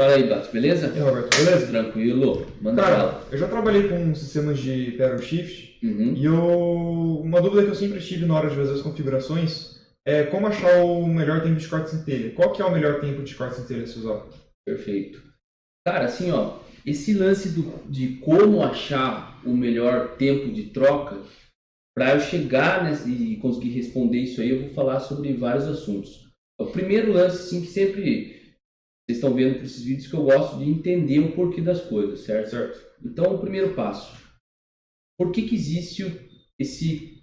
Fala aí, Bato, beleza? E aí, Roberto, beleza? Tranquilo, manda Cara, bala. eu já trabalhei com sistemas de paddle shift Uhum, e uma dúvida que eu sempre tive na hora de fazer as configurações é como achar o melhor tempo de corte de centelha. Qual que é o melhor tempo de corte de centelha a se usar? perfeito. Cara, assim, ó, esse lance de como achar o melhor tempo de troca, para eu chegar e conseguir responder isso aí, eu vou falar sobre vários assuntos. O primeiro lance, assim, que sempre vocês estão vendo por esses vídeos, que eu gosto de entender o porquê das coisas, certo? Certo. Então, o primeiro passo, por que existe esse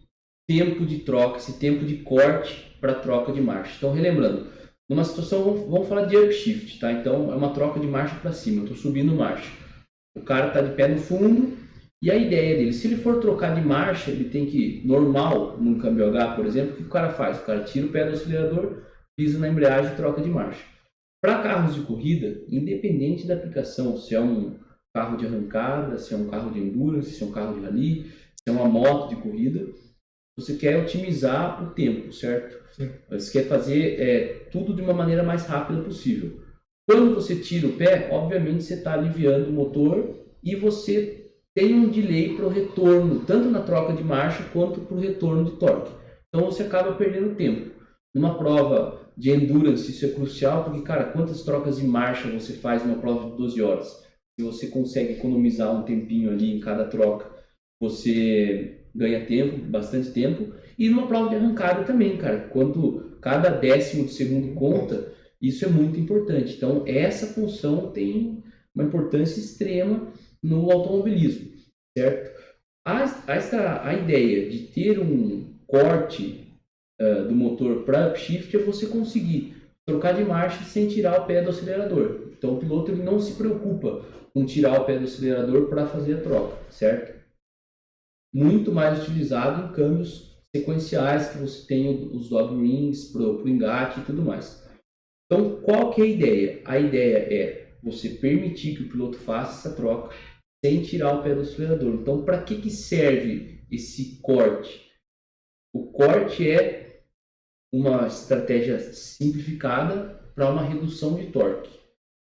tempo de troca, esse tempo de corte para troca de marcha? Então, relembrando, numa situação, vamos falar de upshift, tá? Então, é uma troca de marcha para cima, eu estou subindo marcha. O cara está de pé no fundo e a ideia dele, se ele for trocar de marcha, ele tem que, normal, num câmbio H, por exemplo, o que o cara faz? O cara tira o pé do acelerador, pisa na embreagem e troca de marcha. Para carros de corrida, independente da aplicação, se é um carro de arrancada, se é um carro de endurance, se é um carro de rally, se é uma moto de corrida, você quer otimizar o tempo, certo? Sim. Você quer fazer tudo de uma maneira mais rápida possível. Quando você tira o pé, obviamente você está aliviando o motor e você tem um delay para o retorno, tanto na troca de marcha quanto para o retorno de torque. Então você acaba perdendo tempo. Numa prova de endurance, isso é crucial, porque, cara, quantas trocas de marcha você faz numa prova de 12 horas? Se você consegue economizar um tempinho ali em cada troca, você ganha tempo, bastante tempo. E numa prova de arrancada também, cara, quanto cada décimo de segundo conta, isso é muito importante. Então, essa função tem uma importância extrema no automobilismo, certo? A ideia de ter um corte do motor para upshift é você conseguir trocar de marcha sem tirar o pé do acelerador. Então, o piloto ele não se preocupa com tirar o pé do acelerador para fazer a troca, certo? Muito mais utilizado em câmbios sequenciais que você tem os dog rings para o engate e tudo mais. Então, qual que é a ideia? A ideia é você permitir que o piloto faça essa troca sem tirar o pé do acelerador. Então, para que serve esse corte? O corte é uma estratégia simplificada para uma redução de torque,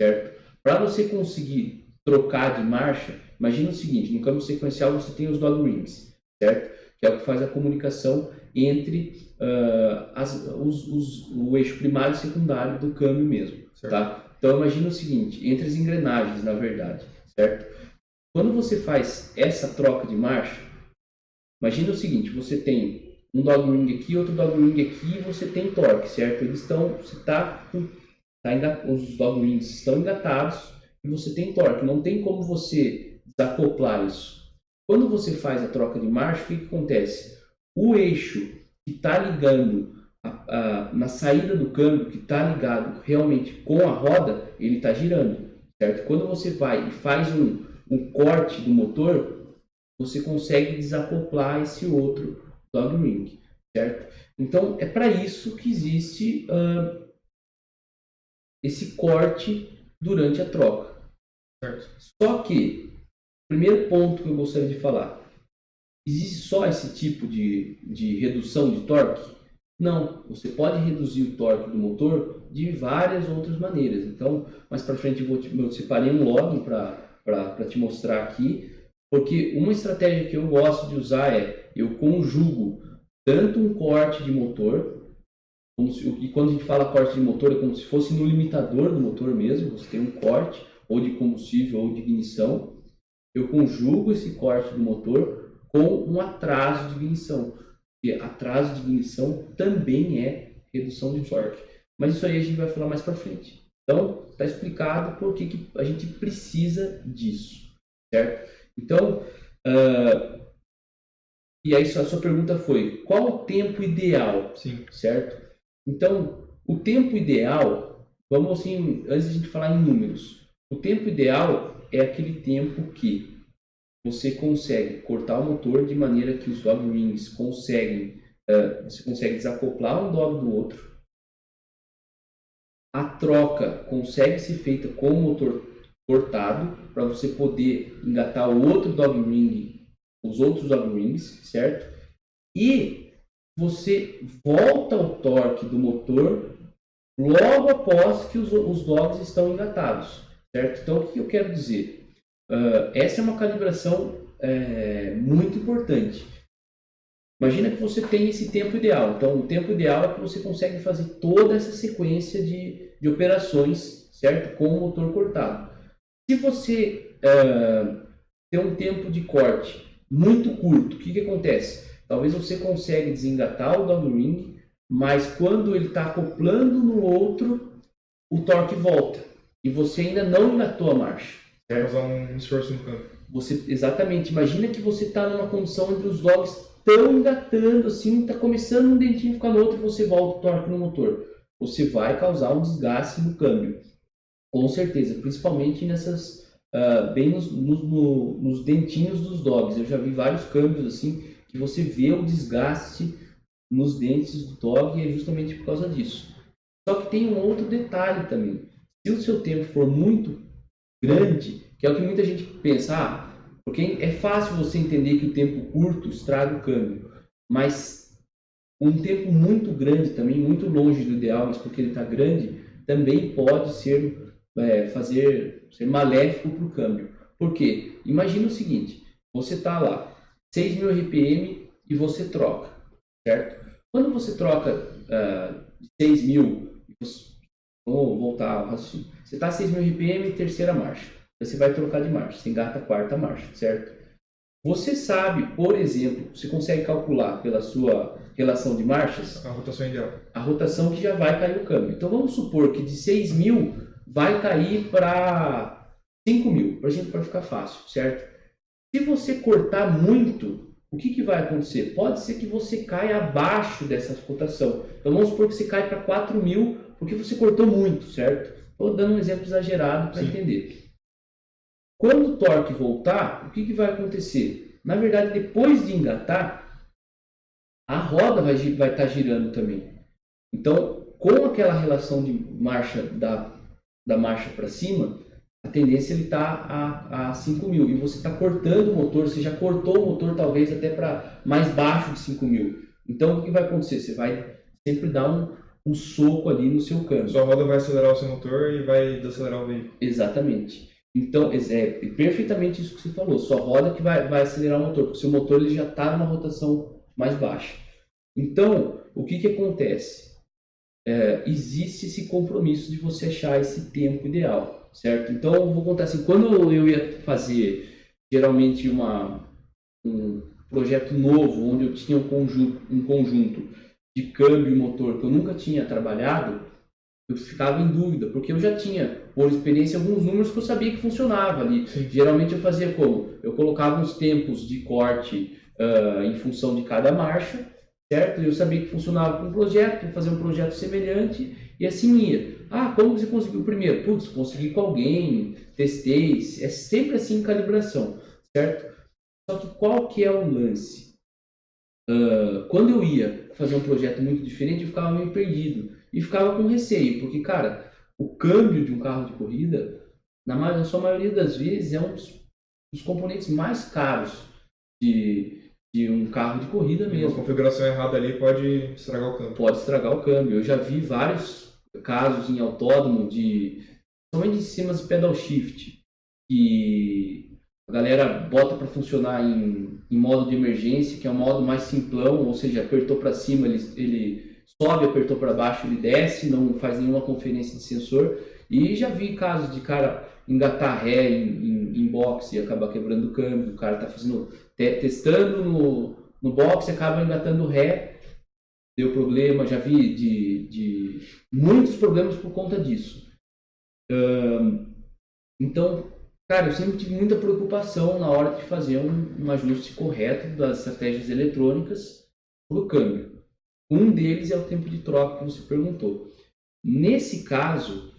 certo? Para você conseguir trocar de marcha, imagina o seguinte, no câmbio sequencial você tem os dog rings, certo? Que é o que faz a comunicação entre o eixo primário e secundário do câmbio mesmo, Certo. tá? Então imagina o seguinte, entre as engrenagens, na verdade, certo? Quando você faz essa troca de marcha, imagina o seguinte, você tem um dog ring aqui, outro dog ring aqui, e você tem torque, certo? Eles estão, os dog rings estão engatados e você tem torque. Não tem como você desacoplar isso. Quando você faz a troca de marcha, o que acontece? O eixo que está ligando na saída do câmbio, que está ligado realmente com a roda, ele está girando, certo? Quando você vai e faz um corte do motor, você consegue desacoplar esse outro dog ring, certo? Então, é para isso que existe esse corte durante a troca. Certo. Só que, primeiro ponto que eu gostaria de falar, existe só esse tipo de redução de torque? Não, você pode reduzir o torque do motor de várias outras maneiras. Então, mais para frente eu separei um log para te mostrar aqui, porque uma estratégia que eu gosto de usar é, eu conjugo tanto um corte de motor, e quando a gente fala corte de motor, é como se fosse no limitador do motor mesmo, você tem um corte, ou de combustível ou de ignição, eu conjugo esse corte do motor com um atraso de ignição, porque atraso de ignição também é redução de torque. Mas isso aí a gente vai falar mais para frente. Então, está explicado por que a gente precisa disso, certo? Então, e aí a sua pergunta foi, qual o tempo ideal? Sim. Certo? Então, o tempo ideal, vamos assim, antes de a gente falar em números, o tempo ideal é aquele tempo que você consegue cortar o motor de maneira que os dog rings conseguem, você consegue desacoplar um dog do outro, a troca consegue ser feita com o motor cortado para você poder engatar o outro dog ring, os outros dog rings, certo? E você volta ao torque do motor logo após que os dogs estão engatados. certo? Então, o que eu quero dizer? Essa é uma calibração muito importante. Imagina que você tem esse tempo ideal. Então, o tempo ideal é que você consegue fazer toda essa sequência de operações, certo? Com o motor cortado. Se você tem um tempo de corte muito curto, o que acontece? Talvez você consiga desengatar o dog ring, mas quando ele está acoplando no outro, o torque volta. E você ainda não engatou a marcha. Vai causar um esforço no campo. Exatamente. Imagina que você está numa condição onde os dogs estão engatando, assim, está começando um dentinho a ficar no outro e você volta o torque no motor. Você vai causar um desgaste no câmbio. Com certeza, principalmente nessas bem nos dentinhos dos dogs. Eu já vi vários câmbios assim que você vê o desgaste nos dentes do dog e é justamente por causa disso. Só que tem um outro detalhe também. Se o seu tempo for muito grande, que é o que muita gente pensa, porque é fácil você entender que o tempo curto estraga o câmbio, mas um tempo muito grande também, muito longe do ideal, mas porque ele está grande, também pode ser ser maléfico para o câmbio. Por quê? Imagina o seguinte, você está lá, 6.000 RPM e você troca, certo? Quando você troca de 6.000, vamos voltar ao raciocínio, você está a 6.000 RPM, terceira marcha, você vai trocar de marcha, você engata a quarta marcha, certo? Você sabe, por exemplo, você consegue calcular pela sua relação de marchas a rotação ideal, a rotação que já vai cair o câmbio. Então vamos supor que de 6.000 vai cair para 5.000, para ficar fácil, certo? Se você cortar muito, o que vai acontecer? Pode ser que você caia abaixo dessa cotação. Então vamos supor que você cai para 4.000 porque você cortou muito, certo? Estou dando um exemplo exagerado para entender. Quando o torque voltar, o que vai acontecer? Na verdade, depois de engatar, a roda vai estar girando também. Então, com aquela relação de marcha da marcha para cima, a tendência ele está a 5.000 e você está cortando o motor, você já cortou o motor talvez até para mais baixo de 5.000. Então, o que vai acontecer? Você vai sempre dar um soco ali no seu câmbio. Sua roda vai acelerar o seu motor e vai desacelerar o veículo. Exatamente. Então, é perfeitamente isso que você falou. Sua roda que vai acelerar o motor, porque o seu motor ele já está numa rotação mais baixa. Então, o que acontece? Existe esse compromisso de você achar esse tempo ideal, certo? Então, eu vou contar assim, quando eu ia fazer, geralmente, um projeto novo, onde eu tinha um conjunto de câmbio e motor que eu nunca tinha trabalhado, eu ficava em dúvida, porque eu já tinha, por experiência, alguns números que eu sabia que funcionava ali. Sim. Geralmente eu fazia como? Eu colocava uns tempos de corte em função de cada marcha, certo? Eu sabia que funcionava com um projeto, fazer um projeto semelhante e assim ia. Como você conseguiu o primeiro? Putz, consegui com alguém, testei, é sempre assim em calibração, certo? Só que qual que é o lance? Quando eu ia fazer um projeto muito diferente, eu ficava meio perdido e ficava com receio, porque, cara, o câmbio de um carro de corrida, na sua maioria das vezes, é um dos componentes mais caros de um carro de corrida mesmo. Uma configuração errada ali pode estragar o câmbio. Pode estragar o câmbio. Eu já vi vários casos em autódromo somente de sistemas de pedal shift, que a galera bota para funcionar em modo de emergência, que é um modo mais simplão, ou seja, apertou para cima, ele sobe, apertou para baixo, ele desce, não faz nenhuma conferência de sensor. E já vi casos de cara engatar ré em boxe e acabar quebrando o câmbio, o cara tá testando no boxe, acaba engatando ré, deu problema, já vi de muitos problemas por conta disso. Então, cara, eu sempre tive muita preocupação na hora de fazer um ajuste correto das estratégias eletrônicas para o câmbio. Um deles é o tempo de troca que você perguntou. Nesse caso,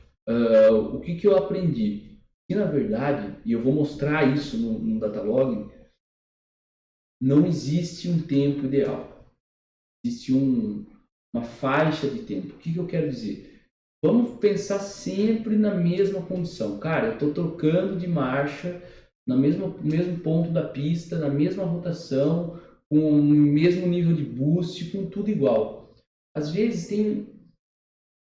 o que eu aprendi? Que na verdade, e eu vou mostrar isso no Datalog, não existe um tempo ideal. Existe uma faixa de tempo. O que eu quero dizer? Vamos pensar sempre na mesma condição. Cara, eu estou trocando de marcha no mesmo ponto da pista, na mesma rotação, com o mesmo nível de boost, com tudo igual. Às vezes tem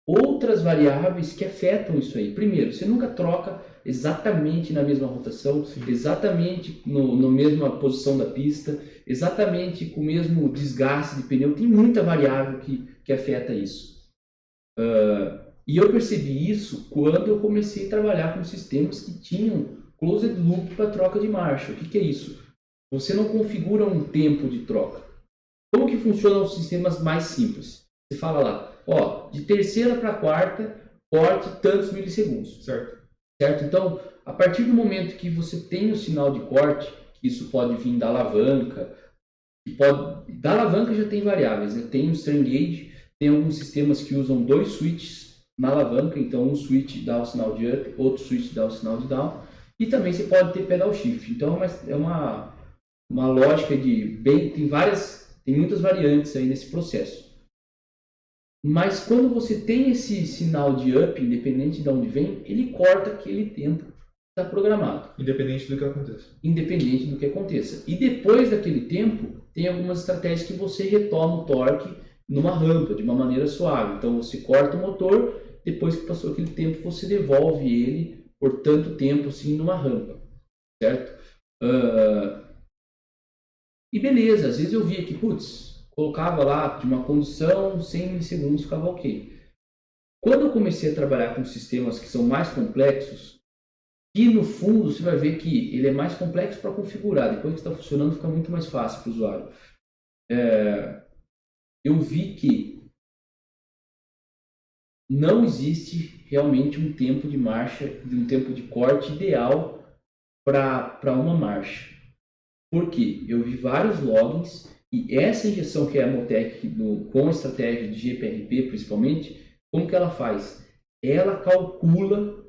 outros outras variáveis que afetam isso aí. Primeiro, você nunca troca exatamente na mesma rotação, exatamente na mesma posição da pista, exatamente com o mesmo desgaste de pneu. Tem muita variável que afeta isso. E eu percebi isso quando eu comecei a trabalhar com sistemas que tinham closed loop para troca de marcha. O que é isso? Você não configura um tempo de troca. Como que funcionam os sistemas mais simples? Você fala lá, ó, de terceira para quarta, corte tantos milissegundos. Certo. Então, a partir do momento que você tem o sinal de corte, que isso pode vir da alavanca, da alavanca já tem variáveis, né? Tem o strain gauge, tem alguns sistemas que usam 2 switches na alavanca, então um switch dá o sinal de up, outro switch dá o sinal de down, e também você pode ter pedal shift. Então é uma lógica de tem muitas variantes aí nesse processo. Mas quando você tem esse sinal de up, independente de onde vem, ele corta aquele tempo que está programado. Independente do que aconteça. Independente do que aconteça. E depois daquele tempo, tem algumas estratégias que você retoma o torque numa rampa, de uma maneira suave. Então você corta o motor, depois que passou aquele tempo, você devolve ele por tanto tempo assim numa rampa. Certo? E beleza, às vezes eu via que, colocava lá de uma condição, 100 milissegundos ficava ok. Quando eu comecei a trabalhar com sistemas que são mais complexos, e no fundo você vai ver que ele é mais complexo para configurar, depois que está funcionando fica muito mais fácil para o usuário. Eu vi que não existe realmente um tempo de marcha, um tempo de corte ideal para uma marcha. Por quê? Eu vi vários logins e essa injeção que é a Motec com a estratégia de GPRP principalmente, como que ela faz? Ela calcula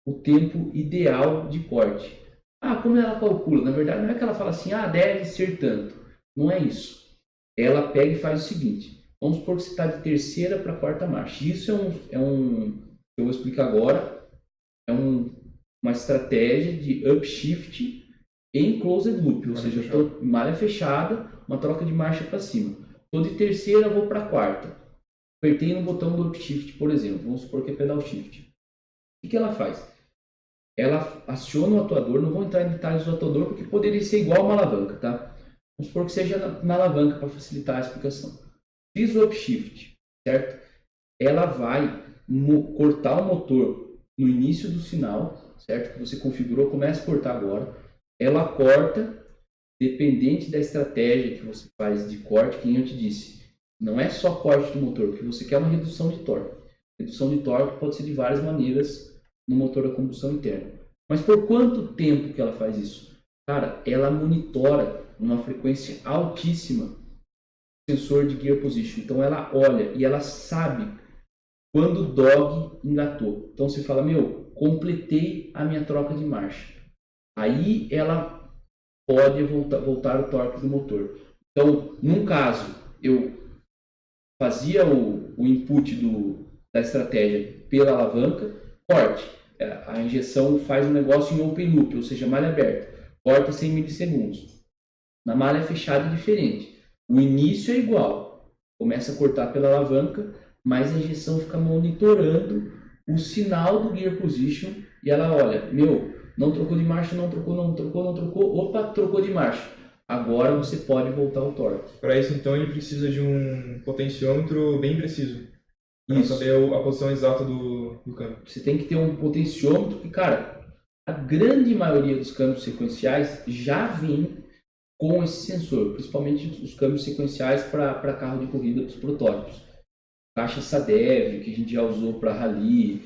o tempo ideal de corte. Como ela calcula? Na verdade não é que ela fala assim, deve ser tanto. Não é isso. Ela pega e faz o seguinte, vamos supor que você está de terceira para quarta marcha. Isso eu vou explicar agora, uma estratégia de upshift em closed loop, ou seja, malha fechada, uma troca de marcha para cima. Estou de terceira, vou para quarta. Apertei no botão do upshift, por exemplo, vamos supor que é pedal shift. O que ela faz? Ela aciona o atuador, não vou entrar em detalhes do atuador porque poderia ser igual a uma alavanca, tá? Vamos supor que seja na alavanca para facilitar a explicação. Fiz o upshift, certo? Ela vai cortar o motor no início do sinal, certo? Que você configurou, começa a cortar agora. Ela corta, dependente da estratégia que você faz de corte, que eu te disse, não é só corte do motor, porque você quer uma redução de torque. Redução de torque pode ser de várias maneiras no motor a combustão interna. Mas por quanto tempo que ela faz isso? Cara, ela monitora numa frequência altíssima o sensor de gear position. Então ela olha e ela sabe quando o dog engatou. Então você fala, completei a minha troca de marcha. Aí ela pode voltar o torque do motor. Então, num caso, eu fazia o input da estratégia pela alavanca, corte. A injeção faz um negócio em open loop, ou seja, malha aberta. Corta 100 milissegundos. Na malha fechada é diferente. O início é igual. Começa a cortar pela alavanca, mas a injeção fica monitorando o sinal do gear position e ela olha, não trocou de marcha, não trocou, opa, trocou de marcha. Agora você pode voltar ao torque. Para isso, então, ele precisa de um potenciômetro bem preciso. Para saber a posição exata do câmbio. Você tem que ter um potenciômetro que, cara, a grande maioria dos câmbios sequenciais já vem com esse sensor, principalmente os câmbios sequenciais para carro de corrida, dos protótipos. Caixa Sadev, que a gente já usou para rally,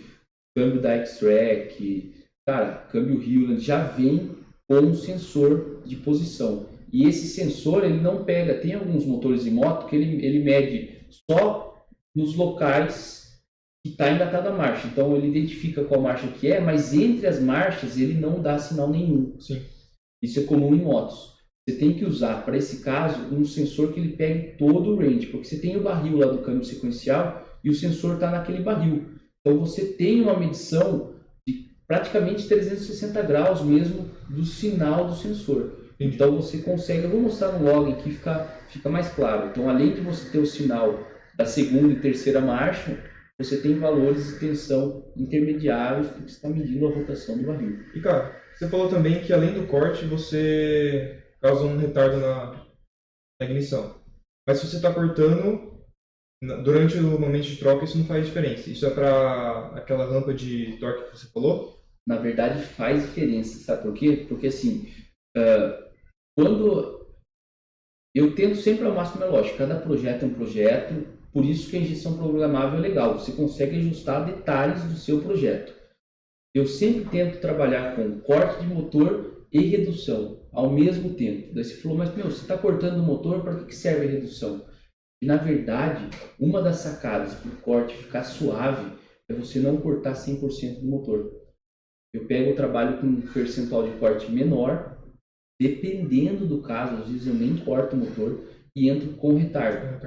câmbio da X-Track, cara, câmbio Hewland já vem com um sensor de posição. E esse sensor, ele não pega, tem alguns motores de moto que ele mede só nos locais que está engatada a marcha. Então ele identifica qual marcha que é, mas entre as marchas ele não dá sinal nenhum. Sim. Isso é comum em motos. Você tem que usar, para esse caso, um sensor que ele pegue todo o range, porque você tem o barril lá do câmbio sequencial e o sensor está naquele barril. Então você tem uma medição de praticamente 360 graus mesmo do sinal do sensor. Então você consegue, eu vou mostrar no log aqui, fica mais claro. Então além de você ter o sinal da segunda e terceira marcha, você tem valores de tensão intermediários porque você está medindo a rotação do barril. E cara, você falou também que além do corte você causa um retardo na ignição. Mas se você está cortando durante o momento de troca, isso não faz diferença. Isso é para aquela rampa de torque que você falou? Na verdade, faz diferença, sabe por quê? Porque assim, quando eu tento sempre ao máximo é lógico, cada projeto é um projeto, por isso que a injeção programável é legal, você consegue ajustar detalhes do seu projeto. Eu sempre tento trabalhar com corte de motor e redução ao mesmo tempo. Daí você falou, mas meu, você está cortando o motor, para que serve a redução? E na verdade, uma das sacadas para o corte ficar suave é você não cortar 100% do motor. Eu pego o trabalho com um percentual de corte menor, dependendo do caso, às vezes eu nem corto o motor e entro com retardo.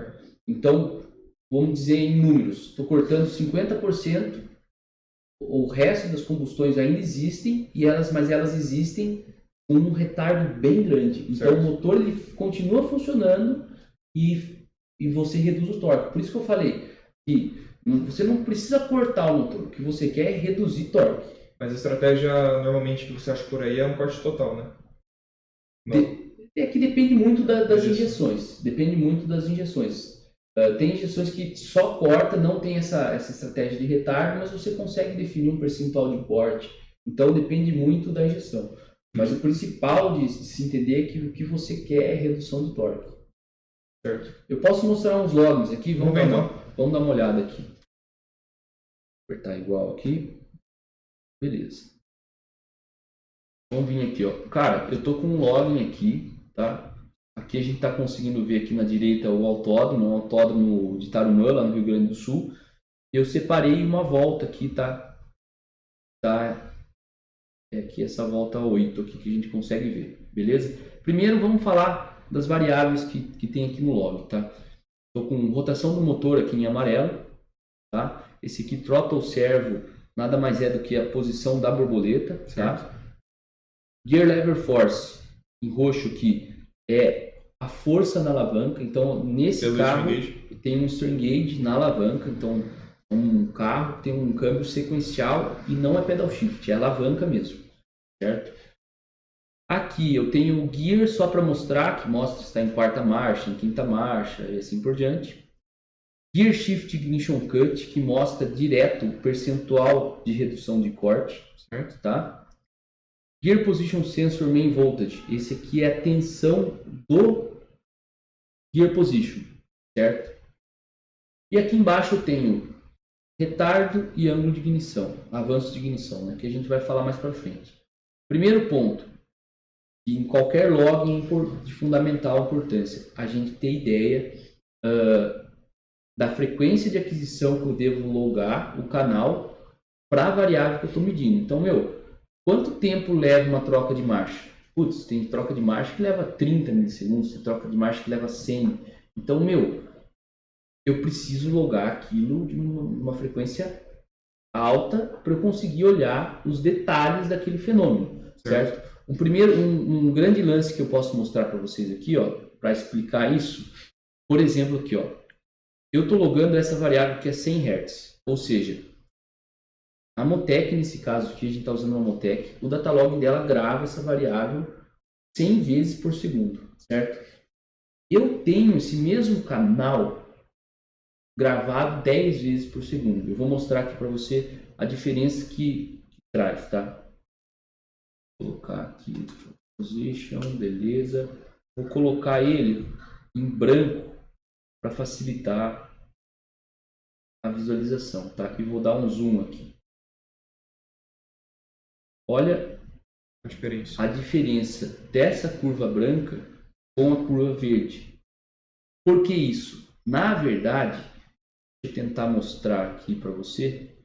Então, vamos dizer em números, estou cortando 50%, o resto das combustões ainda existem, mas elas existem com um retardo bem grande. Então, certo. O motor ele continua funcionando e você reduz o torque. Por isso que eu falei que você não precisa cortar o motor, o que você quer é reduzir torque. Mas a estratégia, normalmente, que você acha por aí é um corte total, né? É que depende muito das injeções. Depende muito das injeções. Tem injeções que só corta, não tem essa estratégia de retardo, mas você consegue definir um percentual de corte. Então, depende muito da injeção. Mas o principal de se entender é que o que você quer é redução do torque. Certo? Eu posso mostrar uns logs aqui. Vamos dar uma olhada aqui. Vou apertar igual aqui. Beleza. Vamos vir aqui, ó. Cara, eu tô com um login aqui, tá? Aqui a gente tá conseguindo ver aqui na direita o autódromo de Tarumã, lá no Rio Grande do Sul. Eu separei uma volta aqui, tá? É aqui essa volta 8 aqui que a gente consegue ver, beleza? Primeiro vamos falar das variáveis que tem aqui no log, tá? Tô com rotação do motor aqui em amarelo, tá? Esse aqui throttle servo nada mais é do que a posição da borboleta, tá? Gear lever force em roxo aqui é a força na alavanca. Então nesse carro tem um string gauge na alavanca. Então um carro tem um câmbio sequencial e não é pedal shift, é alavanca mesmo, certo? Aqui eu tenho o gear só para mostrar, que mostra se está em quarta marcha, em quinta marcha e assim por diante. Gear Shift Ignition Cut, que mostra direto o percentual de redução de corte, certo? Tá? Gear Position Sensor Main Voltage, esse aqui é a tensão do Gear Position, certo? E aqui embaixo eu tenho retardo e ângulo de ignição, avanço de ignição, né? Que a gente vai falar mais para frente. Primeiro ponto, que em qualquer log de fundamental importância, a gente ter ideia da frequência de aquisição que eu devo logar o canal para a variável que eu estou medindo. Então, quanto tempo leva uma troca de marcha? Putz, tem troca de marcha que leva 30 milissegundos, tem troca de marcha que leva 100. Então, eu preciso logar aquilo de uma frequência alta para eu conseguir olhar os detalhes daquele fenômeno, certo? Um grande lance que eu posso mostrar para vocês aqui, para explicar isso, por exemplo, aqui, eu estou logando essa variável que é 100 Hz, ou seja, a Motec, nesse caso aqui, a gente está usando uma Motec, o datalog dela grava essa variável 100 vezes por segundo, certo? Eu tenho esse mesmo canal gravado 10 vezes por segundo. Eu vou mostrar aqui para você a diferença que traz, tá? Vou colocar aqui, position, beleza. Vou colocar ele em branco para facilitar a visualização, tá? E vou dar um zoom aqui. Olha a diferença dessa curva branca com a curva verde. Por que isso? Na verdade, deixa eu tentar mostrar aqui para você.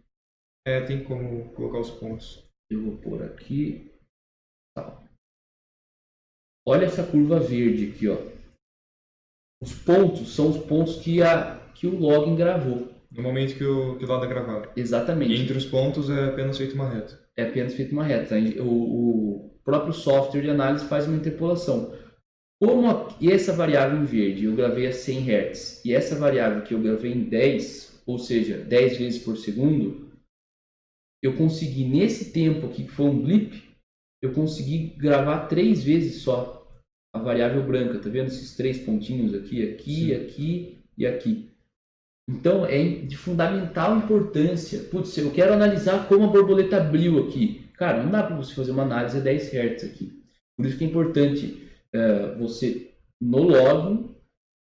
Tem como colocar os pontos. Eu vou pôr aqui. Tá. Olha essa curva verde aqui, Os pontos são os pontos que o login gravou. No momento que o lado é gravado. Exatamente. E entre os pontos é apenas feita uma reta. É apenas feita uma reta. O próprio software de análise faz uma interpolação. Como essa variável em verde eu gravei a 100 Hz e essa variável que eu gravei em 10, ou seja, 10 vezes por segundo, eu consegui, nesse tempo aqui, que foi um blip, eu consegui gravar 3 vezes só a variável branca. Tá vendo esses 3 pontinhos aqui, aqui, Sim. aqui e aqui. Então, é de fundamental importância. Putz, eu quero analisar como a borboleta abriu aqui. Cara, não dá para você fazer uma análise a 10 Hz aqui. Por isso que é importante você, no login,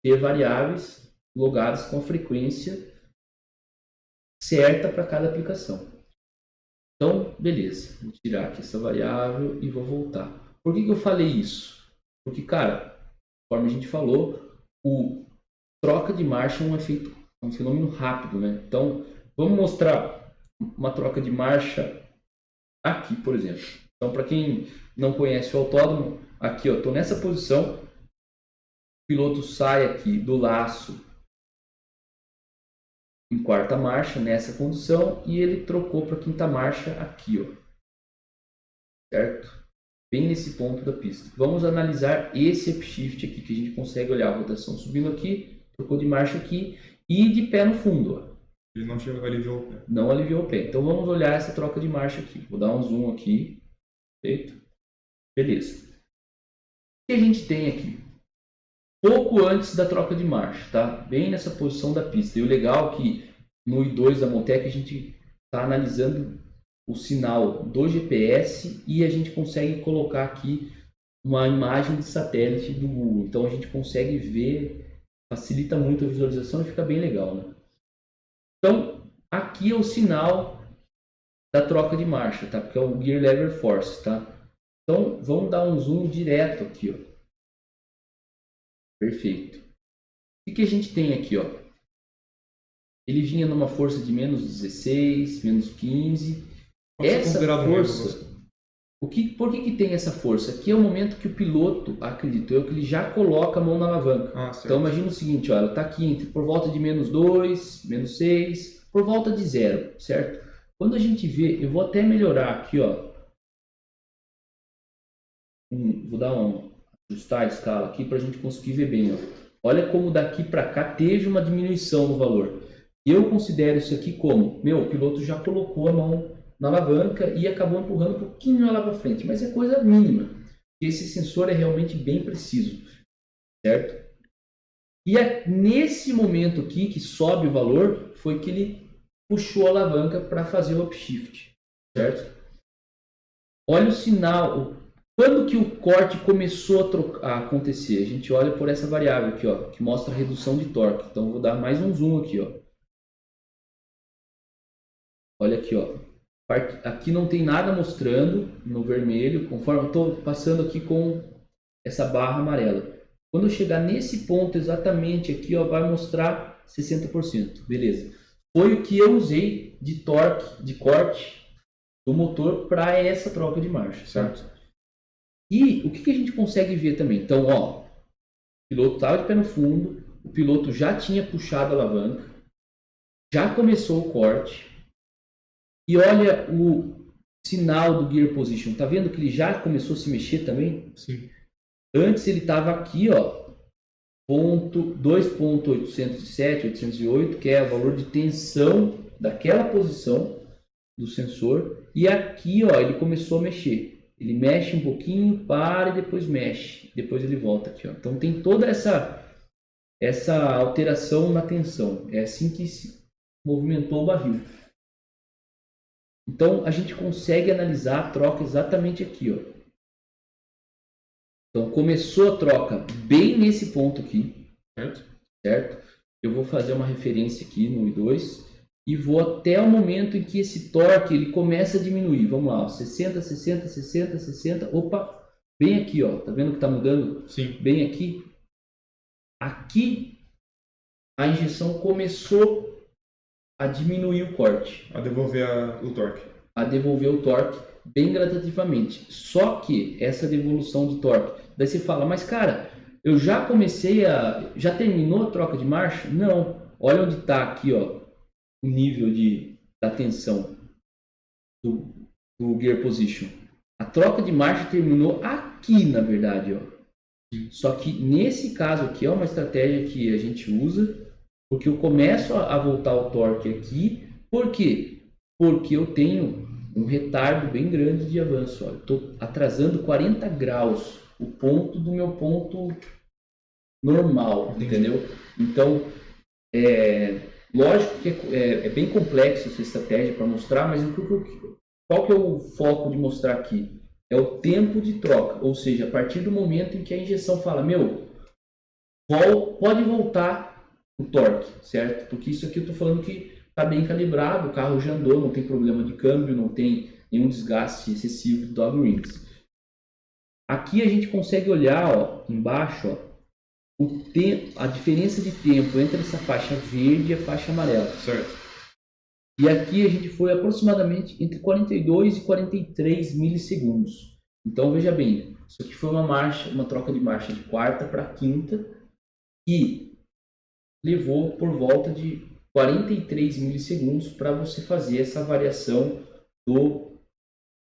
ter variáveis logadas com a frequência certa para cada aplicação. Então, beleza. Vou tirar aqui essa variável e vou voltar. Por que eu falei isso? Porque, cara, conforme a gente falou, o troca de marcha é um fenômeno rápido, né? Então, vamos mostrar uma troca de marcha aqui, por exemplo. Então, para quem não conhece o autódromo, aqui, eu estou nessa posição, o piloto sai aqui do laço em quarta marcha, nessa condição, e ele trocou para quinta marcha aqui, ó. Certo? Bem nesse ponto da pista. Vamos analisar esse upshift aqui, que a gente consegue olhar a rotação subindo aqui, trocou de marcha aqui, e de pé no fundo, ó. Ele não aliviou o pé. Não aliviou o pé. Então vamos olhar essa troca de marcha aqui. Vou dar um zoom aqui. Perfeito? Beleza. O que a gente tem aqui? Pouco antes da troca de marcha, tá? Bem nessa posição da pista. E o legal é que no I2 da Motec a gente está analisando o sinal do GPS e a gente consegue colocar aqui uma imagem de satélite do Google. Então a gente consegue ver, facilita muito a visualização e fica bem legal, né? Então, aqui é o sinal da troca de marcha, tá? Porque é o Gear Lever Force, tá? Então, vamos dar um zoom direto aqui, ó. Perfeito. O que a gente tem aqui, ó? Ele vinha numa força de menos 16, menos 15. Essa força... Por que tem essa força? Aqui é o momento que o piloto, acredito eu, que ele já coloca a mão na alavanca. Então imagina o seguinte, ó, ela está aqui por volta de menos 2, menos 6, por volta de 0, certo? Quando a gente vê, eu vou até melhorar aqui, ó. Vou dar ajustar a escala aqui para a gente conseguir ver bem, ó. Olha como daqui para cá teve uma diminuição no valor. Eu considero isso aqui como, o piloto já colocou a mão na alavanca e acabou empurrando um pouquinho ela para frente, mas é coisa mínima. Esse sensor é realmente bem preciso, certo? E é nesse momento aqui que sobe o valor, foi que ele puxou a alavanca para fazer o upshift, certo? Olha o sinal, quando que o corte começou a acontecer? A gente olha por essa variável aqui, ó, que mostra a redução de torque. Então vou dar mais um zoom aqui, ó. Olha aqui, ó. Aqui não tem nada mostrando no vermelho, conforme eu estou passando aqui com essa barra amarela. Quando eu chegar nesse ponto exatamente aqui, ó, vai mostrar 60%. Beleza. Foi o que eu usei de torque, de corte do motor para essa troca de marcha, certo? E o que a gente consegue ver também? Então, ó, o piloto estava de pé no fundo, o piloto já tinha puxado a alavanca, já começou o corte. E olha o sinal do Gear Position. Tá vendo que ele já começou a se mexer também? Sim. Antes ele estava aqui, ó, 2.807, 808, que é o valor de tensão daquela posição do sensor. E aqui, ó, ele começou a mexer. Ele mexe um pouquinho, para e depois mexe. Depois ele volta aqui, ó. Então tem toda essa alteração na tensão. É assim que se movimentou o barril. Então, a gente consegue analisar a troca exatamente aqui, ó. Então, começou a troca bem nesse ponto aqui, certo? Eu vou fazer uma referência aqui no I2 e vou até o momento em que esse torque ele começa a diminuir. Vamos lá, ó, 60, 60, 60, 60. Opa, bem aqui, ó. Tá vendo que tá mudando? Sim. Bem aqui. Aqui, a injeção começou a diminuir o corte. A devolver o torque. A devolver o torque bem gradativamente. Só que essa devolução de torque, daí você fala, mas cara, eu já comecei já terminou a troca de marcha? Não. Olha onde está aqui, ó, o nível da tensão do Gear Position. A troca de marcha terminou aqui, na verdade, ó. Só que nesse caso aqui é uma estratégia que a gente usa Porque eu começo a voltar o torque aqui. Por quê? Porque eu tenho um retardo bem grande de avanço. Estou atrasando 40 graus o ponto do meu ponto normal, entendeu? Então, lógico que é bem complexo essa estratégia para mostrar, mas qual que é o foco de mostrar aqui? É o tempo de troca, ou seja, a partir do momento em que a injeção fala, pode voltar o torque, certo? Porque isso aqui eu estou falando que está bem calibrado, o carro já andou, não tem problema de câmbio, não tem nenhum desgaste excessivo do dog rings. Aqui a gente consegue olhar, embaixo, a diferença de tempo entre essa faixa verde e a faixa amarela. Certo. E aqui a gente foi aproximadamente entre 42 e 43 milissegundos. Então veja bem, isso aqui foi uma troca de marcha de quarta para quinta e levou por volta de 43 milissegundos para você fazer essa variação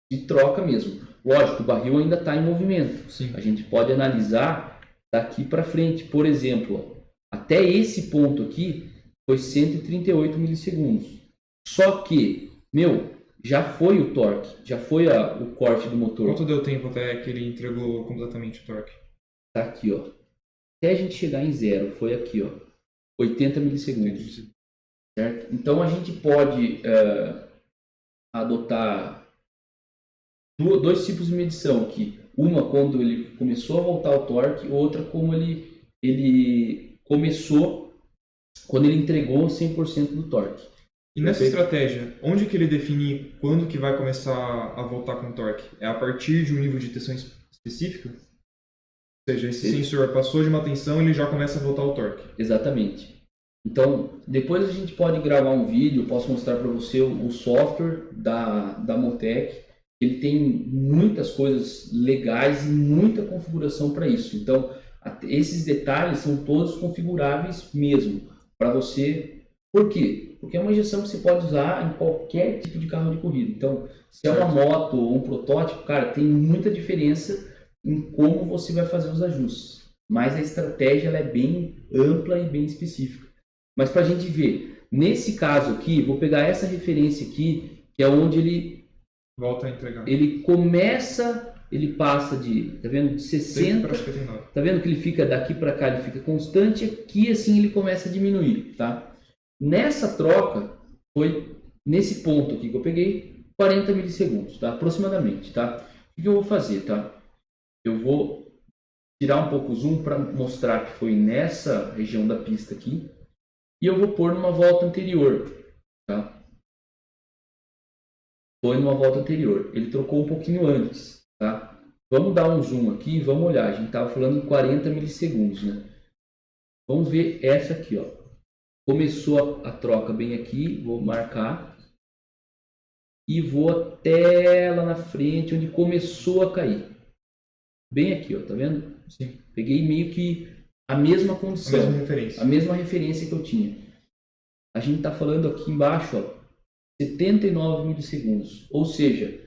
de troca mesmo. Lógico, o barril ainda está em movimento. Sim. A gente pode analisar daqui para frente. Por exemplo, até esse ponto aqui foi 138 milissegundos. Só que, já foi o torque, já foi o corte do motor. Quanto deu tempo até que ele entregou completamente o torque? Tá aqui, ó. Até a gente chegar em zero, foi aqui, ó. 80 milissegundos. Certo? Então a gente pode adotar dois tipos de medição aqui. Uma quando ele começou a voltar o torque, outra como ele começou quando ele entregou 100% do torque. E nessa estratégia, onde que ele define quando que vai começar a voltar com torque? É a partir de um nível de tensão específico? Ou seja, esse sensor passou de uma tensão e ele já começa a voltar o torque. Exatamente. Então, depois a gente pode gravar um vídeo, posso mostrar para você o software da Motec. Ele tem muitas coisas legais e muita configuração para isso. Então, esses detalhes são todos configuráveis mesmo para você. Por quê? Porque é uma injeção que você pode usar em qualquer tipo de carro de corrida. Então, se é uma moto ou um protótipo, cara, tem muita diferença em como você vai fazer os ajustes. Mas a estratégia ela é bem ampla e bem específica. Mas para a gente ver, nesse caso aqui, vou pegar essa referência aqui, que é onde ele volta a entregar. Ele passa de, tá vendo, de 60, tá vendo que ele fica daqui para cá, ele fica constante, aqui assim ele começa a diminuir, tá? Nessa troca, foi nesse ponto aqui que eu peguei, 40 milissegundos, tá? Aproximadamente, tá? O que eu vou fazer, tá? Eu vou tirar um pouco o zoom para mostrar que foi nessa região da pista aqui, e eu vou pôr numa volta anterior, tá? Foi numa volta anterior. Ele trocou um pouquinho antes, tá? Vamos dar um zoom aqui e vamos olhar. A gente estava falando em 40 milissegundos, né? Vamos ver essa aqui, ó. Começou a troca bem aqui, vou marcar. E vou até lá na frente, onde começou a cair. Bem aqui, ó, tá vendo? Sim. Peguei meio que a mesma condição. A mesma referência que eu tinha. A gente está falando aqui embaixo, ó. 79 milissegundos, ou seja,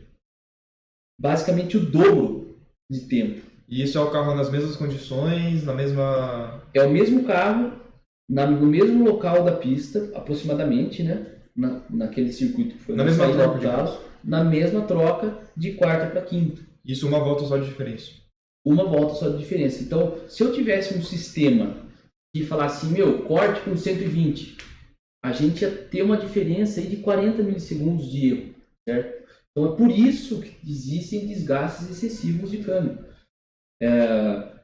basicamente o dobro de tempo. E isso é o carro nas mesmas condições, na mesma... É o mesmo carro, no mesmo local da pista, aproximadamente, né? Naquele circuito que foi na mesma troca, na mesma troca de quarta para quinta. Isso uma volta só de diferença. Uma volta só de diferença. Então, se eu tivesse um sistema que falasse, corte com 120, a gente ia ter uma diferença aí de 40 milissegundos de erro, certo? Então é por isso que existem desgastes excessivos de câmbio.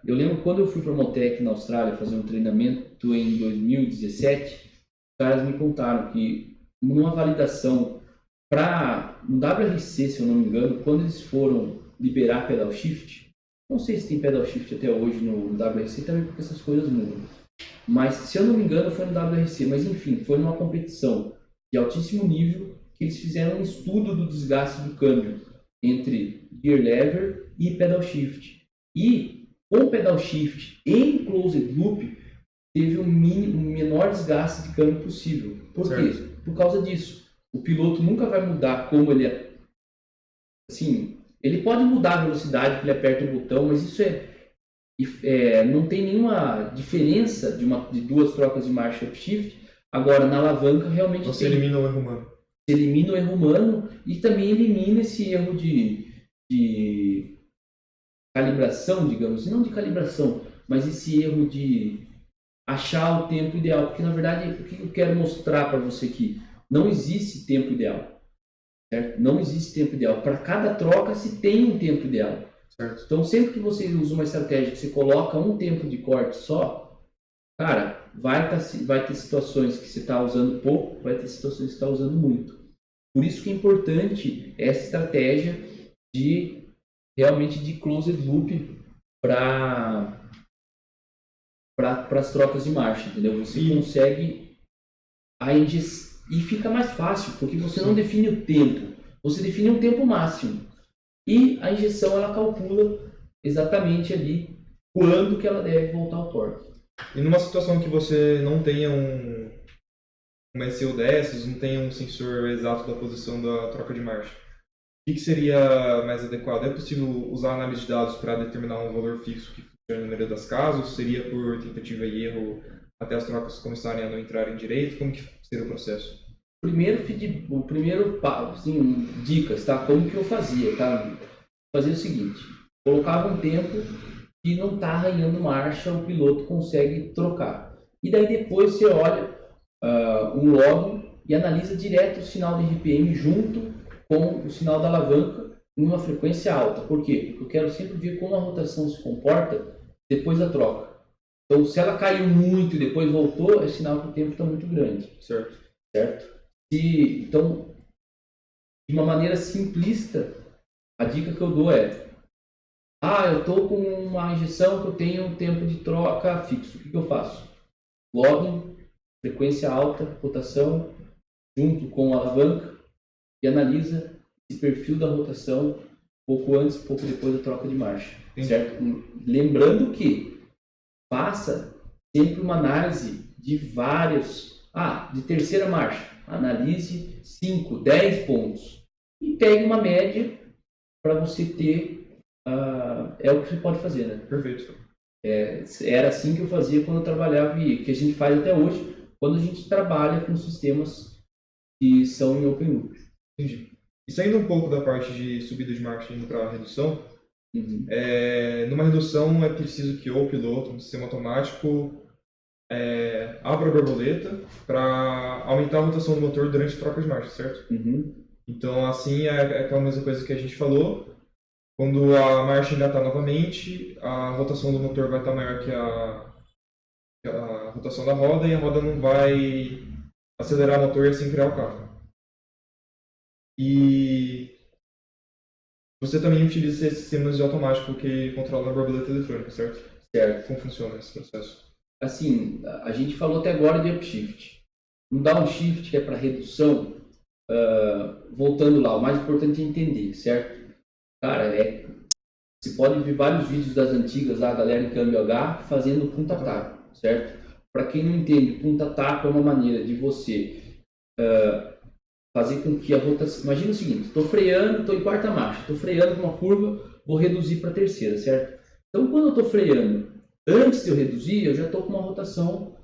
Eu lembro quando eu fui para a Motec na Austrália fazer um treinamento em 2017, os caras me contaram que numa validação no WRC, se eu não me engano, quando eles foram liberar pedal shift, não sei se tem pedal shift até hoje no WRC também, porque essas coisas mudam. Mas, se eu não me engano, foi no WRC, mas enfim, foi numa competição de altíssimo nível que eles fizeram um estudo do desgaste do câmbio entre gear lever e pedal shift. E com pedal shift em closed loop, teve o menor desgaste de câmbio possível. Por quê? Por causa disso. O piloto nunca vai mudar como ele é. Assim, ele pode mudar a velocidade que ele aperta o botão, mas isso não tem nenhuma diferença de duas trocas de marcha upshift Agora, na alavanca, realmente Você elimina o erro humano. Você elimina o erro humano e também elimina esse erro de calibração, digamos, não de calibração, mas esse erro de achar o tempo ideal, porque na verdade o que eu quero mostrar para você aqui, não existe tempo ideal, certo? Não existe tempo ideal. Para cada troca se tem um tempo ideal, certo? Então sempre que você usa uma estratégia que você coloca um tempo de corte só, cara, vai ter situações que você está usando pouco, vai ter situações que você está usando muito. Por isso que é importante essa estratégia de realmente de closed loop para as trocas de marcha, entendeu? Você consegue e fica mais fácil, porque você não define o tempo, você define um tempo máximo. E a injeção ela calcula exatamente ali quando que ela deve voltar ao torque. E numa situação que você não tenha uma ECU dessas, não tenha um sensor exato da posição da troca de marcha, o que seria mais adequado? É possível usar análise de dados para determinar um valor fixo que funciona na maioria das casos? Seria por tentativa e erro até as trocas começarem a não entrarem direito? Como que seria o processo? Assim, dicas, tá? Como que eu fazia, tá? Fazia o seguinte, colocava um tempo que não está arranhando marcha, o piloto consegue trocar. E daí depois você olha um log e analisa direto o sinal de RPM junto com o sinal da alavanca em uma frequência alta. Por quê? Porque eu quero sempre ver como a rotação se comporta depois da troca. Então, se ela caiu muito e depois voltou, é sinal que o tempo está muito grande. Certo? Então, de uma maneira simplista, a dica que eu dou é: eu estou com uma injeção que eu tenho um tempo de troca fixo. O que eu faço? Login, frequência alta, rotação, junto com a alavanca, e analisa esse perfil da rotação pouco antes, pouco depois da troca de marcha. Certo? Lembrando que faça sempre uma análise de vários, de terceira marcha. Analise 5, 10 pontos e pegue uma média para você ter, é o que você pode fazer, né? Perfeito. Era assim que eu fazia quando eu trabalhava e que a gente faz até hoje, quando a gente trabalha com sistemas que são em open loop. Entendi. E saindo um pouco da parte de subida de marcha indo para redução, numa redução é preciso que o piloto, um sistema automático, abra a borboleta para aumentar a rotação do motor durante a troca de marcha, certo? Então, assim, é aquela mesma coisa que a gente falou. Quando a marcha engatar novamente, a rotação do motor vai estar maior que a rotação da roda e a roda não vai acelerar o motor e assim criar o carro. E você também utiliza esses sistemas de automático que controlam a borboleta eletrônica, certo? Certo. Como funciona esse processo? Assim, a gente falou até agora de upshift. No downshift, que é para redução, voltando lá, o mais importante é entender, certo? Cara, você pode ver vários vídeos das antigas, a galera em câmbio H fazendo punta-taco, certo? Para quem não entende, punta-taco é uma maneira de você fazer com que a rotação... Imagina o seguinte, estou freando, estou em quarta marcha, estou freando uma curva, vou reduzir para terceira, certo? Então, quando eu estou freando, antes de eu reduzir, eu já estou com uma rotação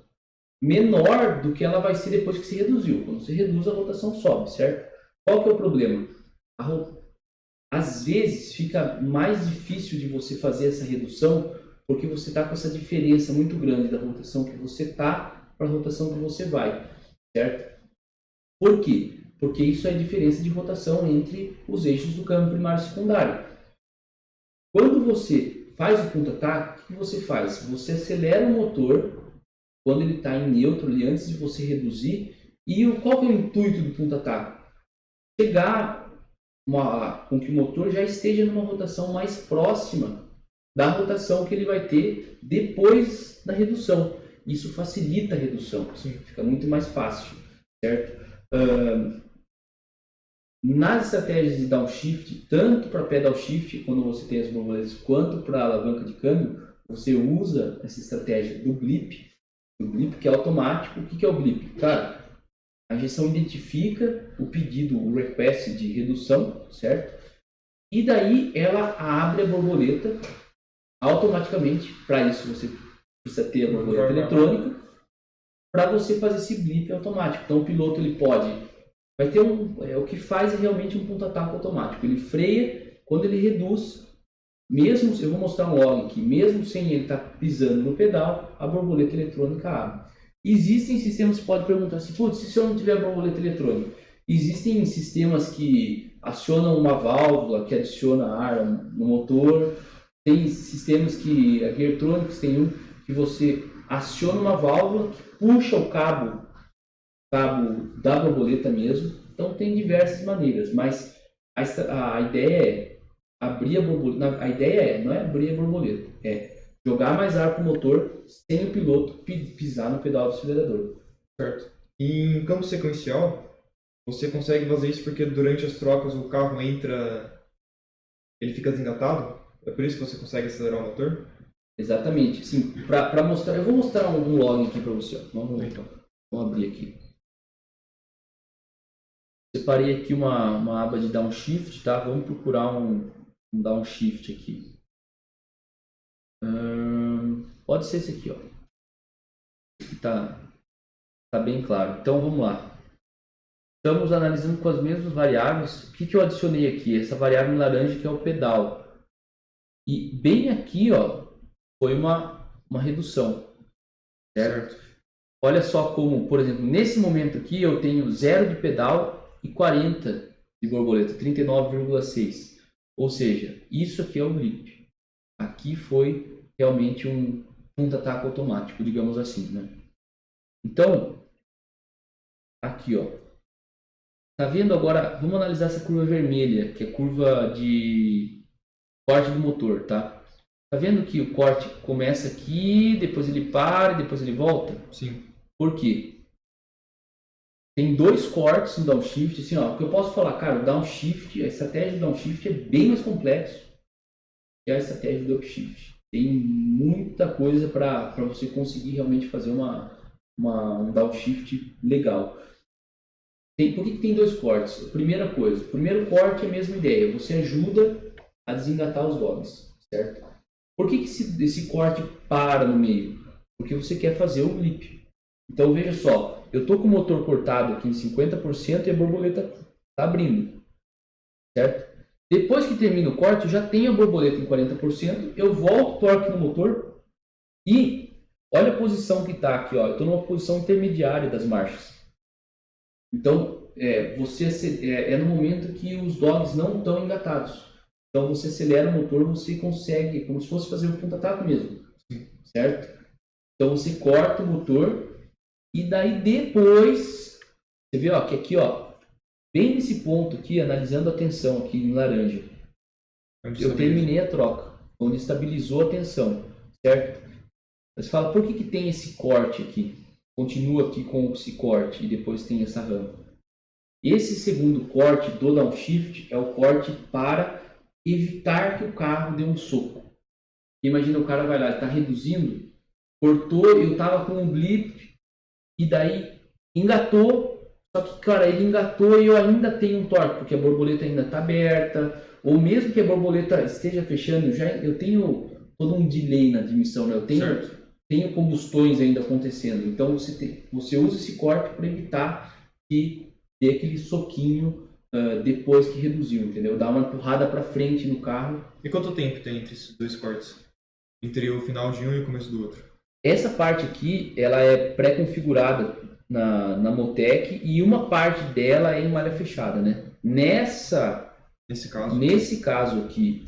menor do que ela vai ser depois que se reduziu. Quando você reduz, a rotação sobe, certo? Qual que é o problema? Às vezes fica mais difícil de você fazer essa redução porque você está com essa diferença muito grande da rotação que você está para a rotação que você vai, certo? Por quê? Porque isso é a diferença de rotação entre os eixos do câmbio primário e secundário. Quando você faz o punta-taco, o que você faz? Você acelera o motor quando ele está em neutro, ali, antes de você reduzir. E qual que é o intuito do punta-taco? Chegar com que o motor já esteja numa rotação mais próxima da rotação que ele vai ter depois da redução. Isso facilita a redução, fica muito mais fácil, certo? Nas estratégias de downshift, tanto para pedal shift, quando você tem as borboletas, quanto para a alavanca de câmbio, você usa essa estratégia do blip que é automático. O que é o blip? Cara, a injeção identifica o pedido, o request de redução, certo? E daí ela abre a borboleta automaticamente. Para isso você precisa ter a borboleta eletrônica. para você fazer esse blip automático. Então o piloto ele vai ter o que faz é realmente um ponta-ataque automático. Ele freia, quando ele reduz, mesmo, eu vou mostrar um log aqui, mesmo sem ele estar pisando no pedal, a borboleta eletrônica abre. Existem sistemas que pode perguntar assim, putz, se eu não tiver borboleta eletrônica, existem sistemas que acionam uma válvula que adiciona ar no motor, tem sistemas que, a Geartronics tem um que você aciona uma válvula que puxa o cabo da borboleta mesmo. Então tem diversas maneiras, mas a ideia é abrir a borboleta. A ideia não é abrir a borboleta, é jogar mais ar para o motor sem o piloto pisar no pedal do acelerador. Certo. E em campo sequencial, você consegue fazer isso porque durante as trocas o carro entra, ele fica desengatado? É por isso que você consegue acelerar o motor? Exatamente. Sim, para mostrar, eu vou mostrar um log aqui para você. Vamos abrir aqui. Separei aqui uma aba de downshift, tá? Vamos procurar um downshift aqui. Pode ser esse aqui, ó. Tá bem claro. Então vamos lá. Estamos analisando com as mesmas variáveis. O que eu adicionei aqui? Essa variável em laranja que é o pedal. E bem aqui, ó, foi uma redução. Certo? Olha só como, por exemplo, nesse momento aqui eu tenho 0 de pedal e 40 de borboleta, 39,6. Ou seja, isso aqui é o blip. Aqui foi realmente um ponta-ataque automático, digamos assim, né? Então, aqui, ó. Tá vendo agora? Vamos analisar essa curva vermelha, que é curva de corte do motor, tá? Tá vendo que o corte começa aqui, depois ele para, depois ele volta? Sim. Por quê? Tem 2 cortes no downshift, assim, ó, que eu posso falar, cara, o downshift, a estratégia do downshift é bem mais complexo que a estratégia do upshift. Tem muita coisa para você conseguir realmente fazer um downshift legal. Por que tem 2 cortes? Primeira coisa, o primeiro corte é a mesma ideia, você ajuda a desengatar os logs, certo? Por que esse corte para no meio? Porque você quer fazer o blip. Então veja só, eu estou com o motor cortado aqui em 50% e a borboleta está abrindo, certo? Depois que termina o corte, já tenho a borboleta em 40%, eu volto o torque no motor e olha a posição que está aqui, ó, eu estou numa posição intermediária das marchas. Então, é no momento que os dogs não estão engatados. Então você acelera o motor, você consegue, como se fosse fazer um ponta-ataque mesmo, certo? Então você corta o motor e daí depois, você vê ó, que aqui, ó, bem nesse ponto aqui, analisando a tensão aqui em laranja, eu terminei a troca, onde estabilizou a tensão, certo? Você fala, por que tem esse corte aqui? Continua aqui com esse corte e depois tem essa rampa. Esse segundo corte do downshift é o corte para evitar que o carro dê um soco. Imagina o cara vai lá, está reduzindo, cortou, eu estava com um blip e daí engatou, só que, cara, ele engatou e eu ainda tenho um torque, porque a borboleta ainda está aberta, ou mesmo que a borboleta esteja fechando, eu tenho todo um delay na admissão, né? Eu tenho combustões ainda acontecendo. Então você usa esse corte para evitar que dê aquele soquinho depois que reduziu, entendeu? Dá uma empurrada para frente no carro. E quanto tempo tem entre esses 2 cortes? Entre o final de um e o começo do outro? Essa parte aqui, ela é pré-configurada na Motec e uma parte dela é em malha fechada, né? Nesse caso aqui,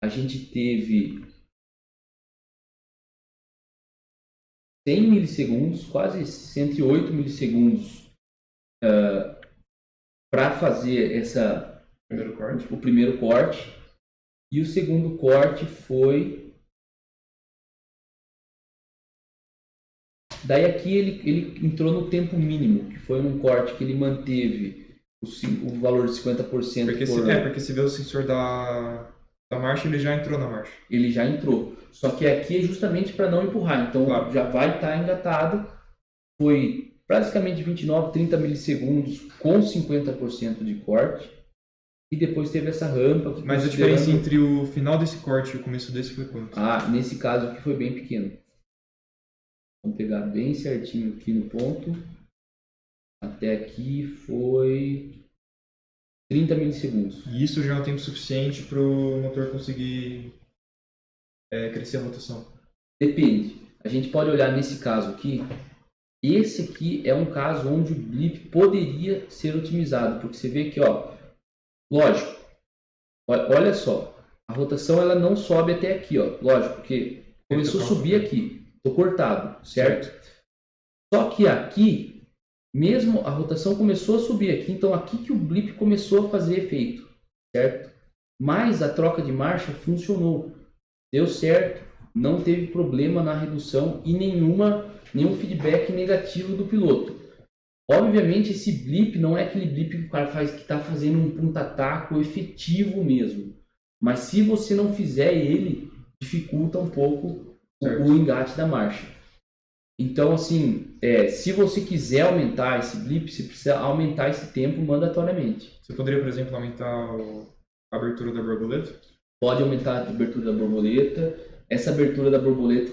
a gente teve 100 milissegundos, quase 108 milissegundos para fazer o primeiro corte. E o segundo corte foi... Daí aqui ele entrou no tempo mínimo, que foi num corte que ele manteve o valor de 50%. Porque se vê o sensor da marcha, ele já entrou na marcha. Ele já entrou. Só que aqui é justamente para não empurrar. Então já vai estar engatado. Foi praticamente 29, 30 milissegundos com 50% de corte. E depois teve essa rampa. Mas a diferença entre o final desse corte e o começo desse foi quanto? Nesse caso aqui foi bem pequeno. Vamos pegar bem certinho aqui no ponto. Até aqui foi 30 milissegundos. E isso já é um tempo suficiente para o motor conseguir crescer a rotação? Depende. A gente pode olhar nesse caso aqui. Esse aqui é um caso onde o blip poderia ser otimizado, porque você vê que, ó, lógico, olha só, a rotação ela não sobe até aqui, ó, lógico, porque começou a subir aqui, tô cortado, certo? Só que aqui, mesmo a rotação começou a subir aqui, então aqui que o blip começou a fazer efeito, certo? Mas a troca de marcha funcionou, deu certo, não teve problema na redução e nenhum feedback negativo do piloto. Obviamente esse blip não é aquele blip que o cara faz que está fazendo um punta-taco efetivo mesmo, mas se você não fizer ele, dificulta um pouco o engate da marcha. Então assim, se você quiser aumentar esse blip, você precisa aumentar esse tempo mandatoriamente. Você poderia, por exemplo, aumentar a abertura da borboleta? Pode aumentar a abertura da borboleta. Essa abertura da borboleta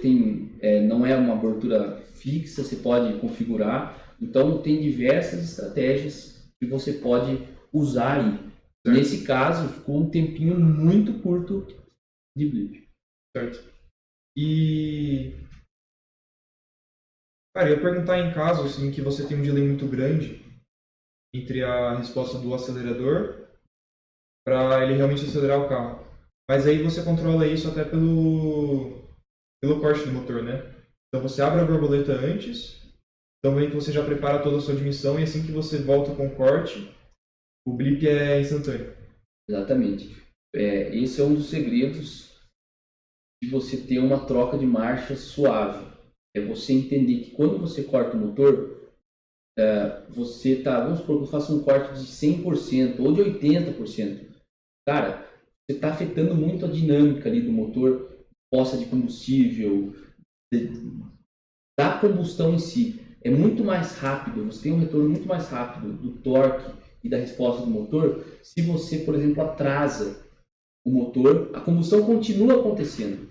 não é uma abertura fixa, você pode configurar. Então tem diversas estratégias que você pode usar aí. Certo. Nesse caso, ficou um tempinho muito curto de blip. Certo. E... cara, eu ia perguntar em casos em que você tem um delay muito grande entre a resposta do acelerador para ele realmente acelerar o carro. Mas aí você controla isso até pelo corte do motor, né? Então você abre a borboleta antes, também que você já prepara toda a sua admissão e assim que você volta com o corte, o blip é instantâneo. Exatamente. Esse é um dos segredos de você ter uma troca de marcha suave. É você entender que quando você corta o motor, você tá, vamos supor que eu faça um corte de 100% ou de 80%. Cara, você está afetando muito a dinâmica ali do motor, poça de combustível, da combustão em si. É muito mais rápido, você tem um retorno muito mais rápido do torque e da resposta do motor se você, por exemplo, atrasa o motor, a combustão continua acontecendo.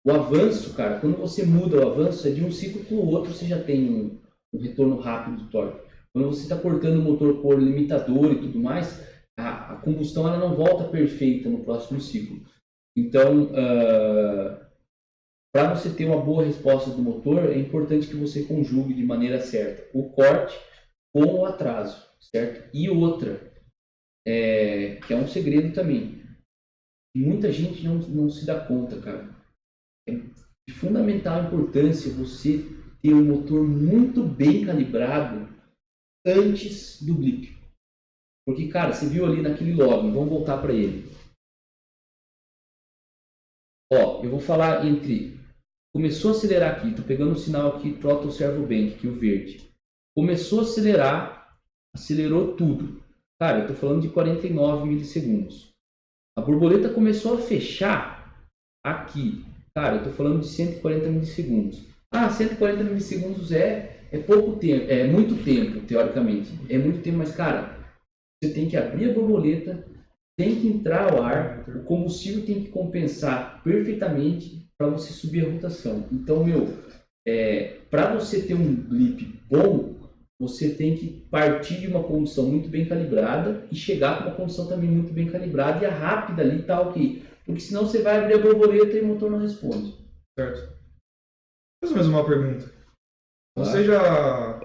O avanço, cara, quando você muda o avanço, de um ciclo para o outro, você já tem um retorno rápido do torque. Quando você está cortando o motor por limitador e tudo mais, a combustão ela não volta perfeita no próximo ciclo. Então, para você ter uma boa resposta do motor, é importante que você conjugue de maneira certa o corte com o atraso, certo? E outra, que é um segredo também, muita gente não se dá conta, cara. É de fundamental importância você ter um motor muito bem calibrado antes do blip. Porque, cara, você viu ali naquele log, vamos voltar para ele. Ó, eu vou falar entre... Começou a acelerar aqui, tô pegando o sinal aqui, Throttle Servo Bank, aqui o verde. Começou a acelerar, acelerou tudo. Cara, eu tô falando de 49 milissegundos. A borboleta começou a fechar aqui. Cara, eu tô falando de 140 milissegundos. 140 milissegundos é pouco tempo, é muito tempo, teoricamente. É muito tempo, mas, cara... Você tem que abrir a borboleta, tem que entrar ao ar, o combustível tem que compensar perfeitamente para você subir a rotação. Então, para você ter um blip bom, você tem que partir de uma condição muito bem calibrada e chegar com uma condição também muito bem calibrada e a rápida ali tá ok. Porque senão você vai abrir a borboleta e o motor não responde. Certo. Mais ou menos uma pergunta. Você já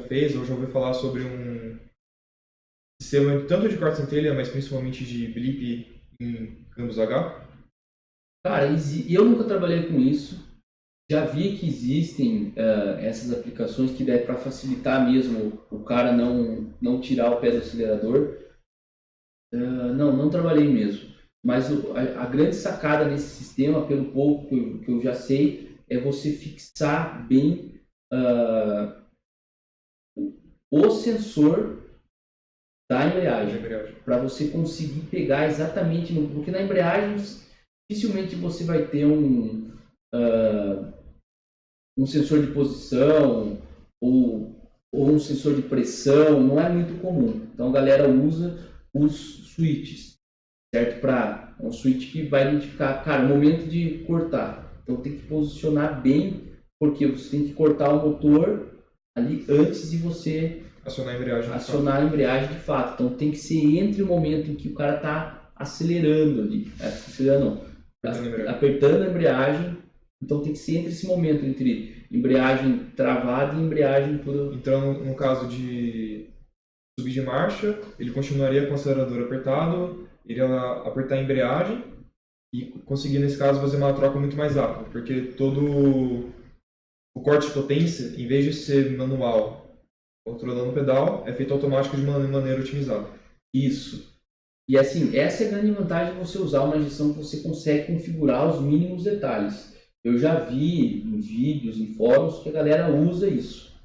fez ou já ouviu falar sobre um sistema tanto de corte centelha, mas principalmente de blip em câmbios H? Cara, eu nunca trabalhei com isso. Já vi que existem essas aplicações que dá para facilitar mesmo o cara não tirar o pé do acelerador. Não trabalhei mesmo. Mas a grande sacada nesse sistema, pelo pouco que eu já sei, é você fixar bem o sensor da embreagem, para você conseguir pegar exatamente porque na embreagem dificilmente você vai ter um sensor de posição ou um sensor de pressão, não é muito comum. Então a galera usa os switches, certo? Para um switch que vai identificar, cara, o momento de cortar. Então tem que posicionar bem porque você tem que cortar o motor ali antes de você Acionar a embreagem. acionar a embreagem de fato. Então tem que ser entre o momento em que o cara está acelerando ali, acelerando não, apertando a embreagem. Então tem que ser entre esse momento, entre embreagem travada e embreagem por... Então, no caso de subir de marcha, ele continuaria com o acelerador apertado, iria apertar a embreagem e conseguir, nesse caso, fazer uma troca muito mais rápida, porque todo o corte de potência, em vez de ser manual, controlando o pedal, é feito automático de maneira otimizada. Isso. E assim, essa é a grande vantagem de você usar uma injeção que você consegue configurar os mínimos detalhes. Eu já vi em vídeos, em fóruns, que a galera usa isso.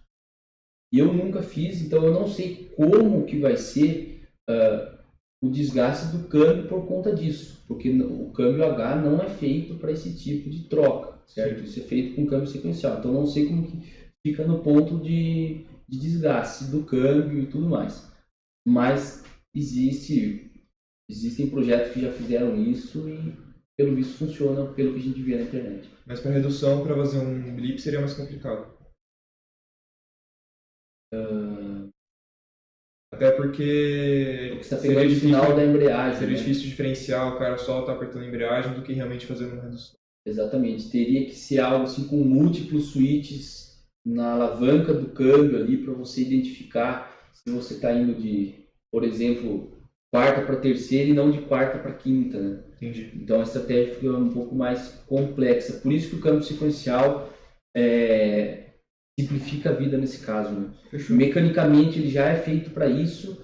E eu nunca fiz, então eu não sei como que vai ser o desgaste do câmbio por conta disso. Porque o câmbio H não é feito para esse tipo de troca, certo? Sim. Isso é feito com câmbio sequencial. Então eu não sei como que fica no ponto de desgaste do câmbio e tudo mais. Mas existem projetos que já fizeram isso e pelo visto funciona pelo que a gente vê na internet. Mas para redução, para fazer um blip seria mais complicado. Até porque você está pegando o final da embreagem. Seria difícil diferenciar o cara só tá apertando a embreagem do que realmente fazendo uma redução. Exatamente. Teria que ser algo assim com múltiplos switches na alavanca do câmbio ali para você identificar se você está indo de, por exemplo, quarta para terceira e não de quarta para quinta, né? Entendi. Então a estratégia fica um pouco mais complexa. Por isso que o câmbio sequencial simplifica a vida nesse caso, né? Fechou. Mecanicamente ele já é feito para isso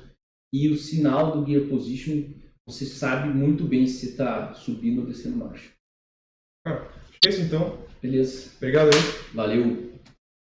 e o sinal do gear position você sabe muito bem se você está subindo ou descendo marcha. Cara, acho que é isso então. Beleza. Obrigado aí. Valeu.